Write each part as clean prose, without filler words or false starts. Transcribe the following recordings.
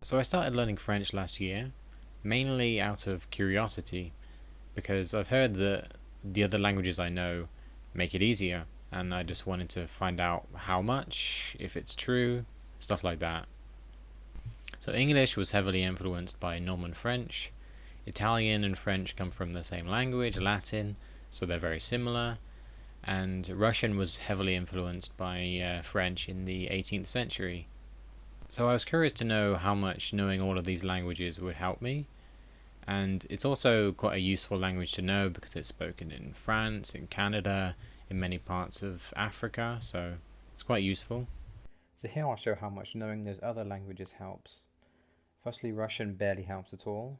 So I started learning French last year, mainly out of curiosity, because I've heard that the other languages I know make it easier, and I just wanted to find out how much, if it's true, stuff like that. So English was heavily influenced by Norman French. Italian and French come from the same language, Latin, so they're very similar. And Russian was heavily influenced by French in the 18th century. So I was curious to know how much knowing all of these languages would help me. And it's also quite a useful language to know because it's spoken in France, in Canada, in many parts of Africa, so it's quite useful. So here I'll show how much knowing those other languages helps. Firstly, Russian barely helps at all.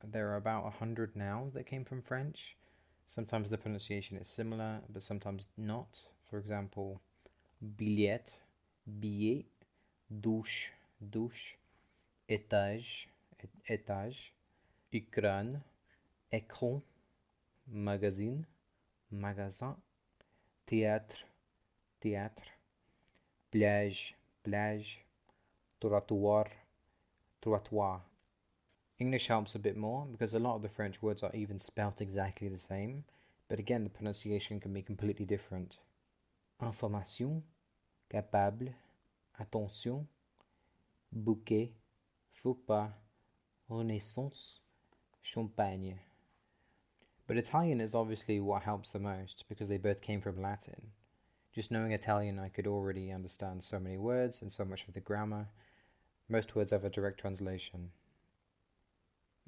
There are about 100 nouns that came from French. Sometimes the pronunciation is similar, but sometimes not. For example, billet, billet, douche, douche, étage, étage, écran, écran, magazine, magasin, théâtre, théâtre, plage, plage, trottoir, trottoir. English helps a bit more because a lot of the French words are even spelt exactly the same, but again the pronunciation can be completely different. Information, capable, attention, bouquet, faut pas, renaissance, champagne. But Italian is obviously what helps the most because they both came from Latin. Just knowing Italian, I could already understand so many words and so much of the grammar. Most words have a direct translation.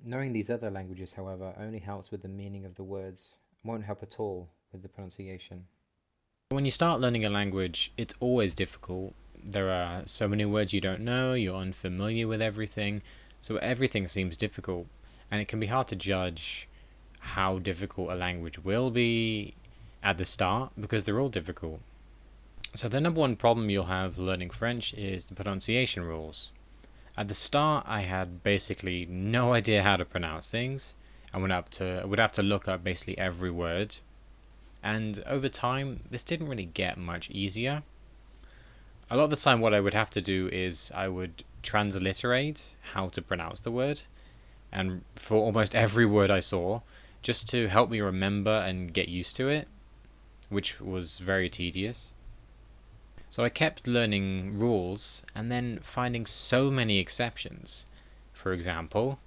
Knowing these other languages, however, only helps with the meaning of the words, won't help at all with the pronunciation. When you start learning a language, it's always difficult. There are so many words you don't know, you're unfamiliar with everything, so everything seems difficult, and it can be hard to judge how difficult a language will be at the start because they're all difficult. So the number one problem you'll have learning French is the pronunciation rules. At the start, I had basically no idea how to pronounce things. I would have to look up basically every word. And over time, this didn't really get much easier. A lot of the time, what I would have to do is I would transliterate how to pronounce the word. And for almost every word I saw, just to help me remember and get used to it, which was very tedious. So I kept learning rules and then finding so many exceptions. For example,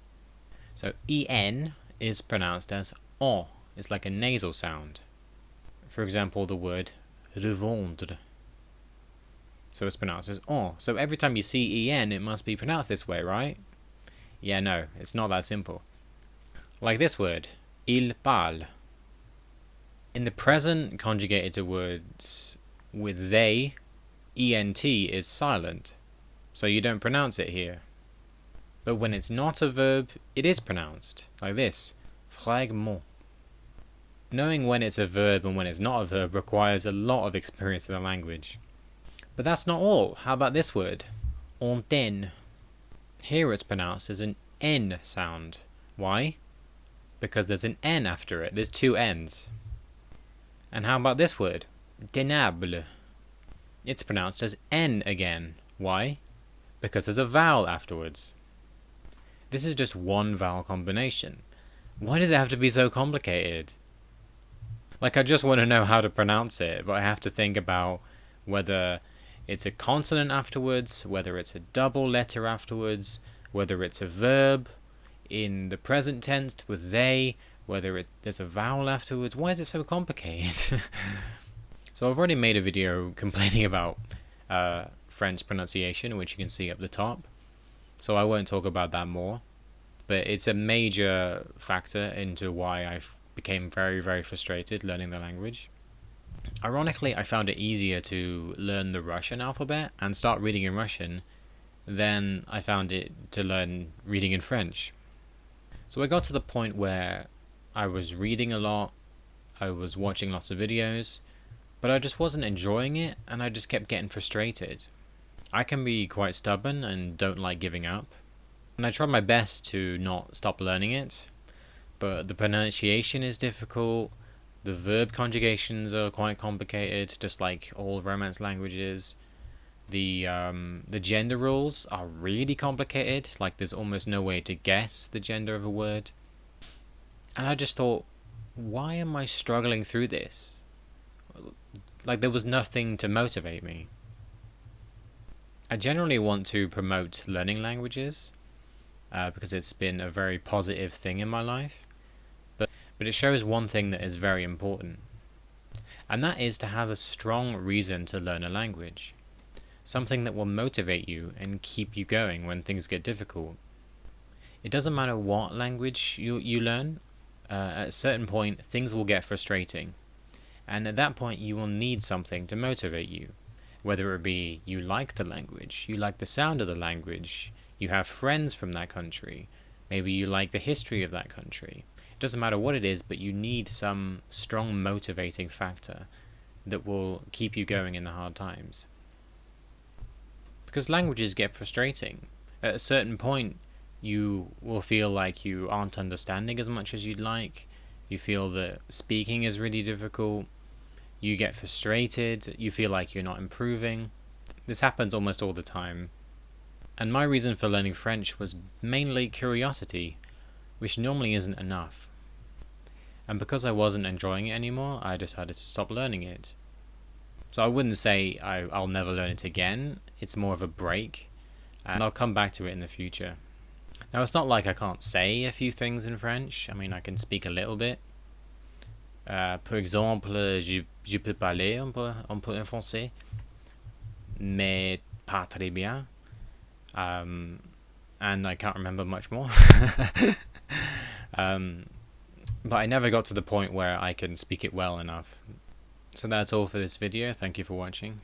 so en is pronounced as on. It's like a nasal sound. For example, the word revendre. So it's pronounced as on. So every time you see en, it must be pronounced this way, right? Yeah, no, it's not that simple. Like this word, il parle. In the present conjugated to words with they, ENT is silent, so you don't pronounce it here. But when it's not a verb, it is pronounced, like this, fragment. Knowing when it's a verb and when it's not a verb requires a lot of experience in the language. But that's not all. How about this word? Antenne. Here it's pronounced as an N sound. Why? Because there's an N after it. There's two N's. And how about this word? Tenable. It's pronounced as N again. Why? Because there's a vowel afterwards. This is just one vowel combination. Why does it have to be so complicated? Like, I just want to know how to pronounce it, but I have to think about whether it's a consonant afterwards, whether it's a double letter afterwards, whether it's a verb in the present tense with they, whether there's a vowel afterwards. Why is it so complicated? So I've already made a video complaining about French pronunciation, which you can see up the top. So I won't talk about that more. But it's a major factor into why I became very, very frustrated learning the language. Ironically, I found it easier to learn the Russian alphabet and start reading in Russian than I found it to learn reading in French. So I got to the point where I was reading a lot, I was watching lots of videos, but I just wasn't enjoying it, and I just kept getting frustrated. I can be quite stubborn and don't like giving up, and I tried my best to not stop learning it, but the pronunciation is difficult, the verb conjugations are quite complicated, just like all Romance languages. The gender rules are really complicated. Like, there's almost no way to guess the gender of a word. And I just thought, why am I struggling through this? Like, there was nothing to motivate me. I generally want to promote learning languages because it's been a very positive thing in my life. But it shows one thing that is very important, and that is to have a strong reason to learn a language. Something that will motivate you and keep you going when things get difficult. It doesn't matter what language you learn, at a certain point things will get frustrating. And at that point you will need something to motivate you. Whether it be you like the language, you like the sound of the language, you have friends from that country, maybe you like the history of that country. It doesn't matter what it is, but you need some strong motivating factor that will keep you going in the hard times. Because languages get frustrating. At a certain point, you will feel like you aren't understanding as much as you'd like. You feel that speaking is really difficult. You get frustrated. You feel like you're not improving. This happens almost all the time. And my reason for learning French was mainly curiosity, which normally isn't enough. And because I wasn't enjoying it anymore, I decided to stop learning it. So I wouldn't say I'll never learn it again. It's more of a break, and I'll come back to it in the future. Now, it's not like I can't say a few things in French. I mean, I can speak a little bit. Par exemple, je peux parler un peu en français, mais pas très bien. And I can't remember much more. But I never got to the point where I can speak it well enough. So that's all for this video. Thank you for watching.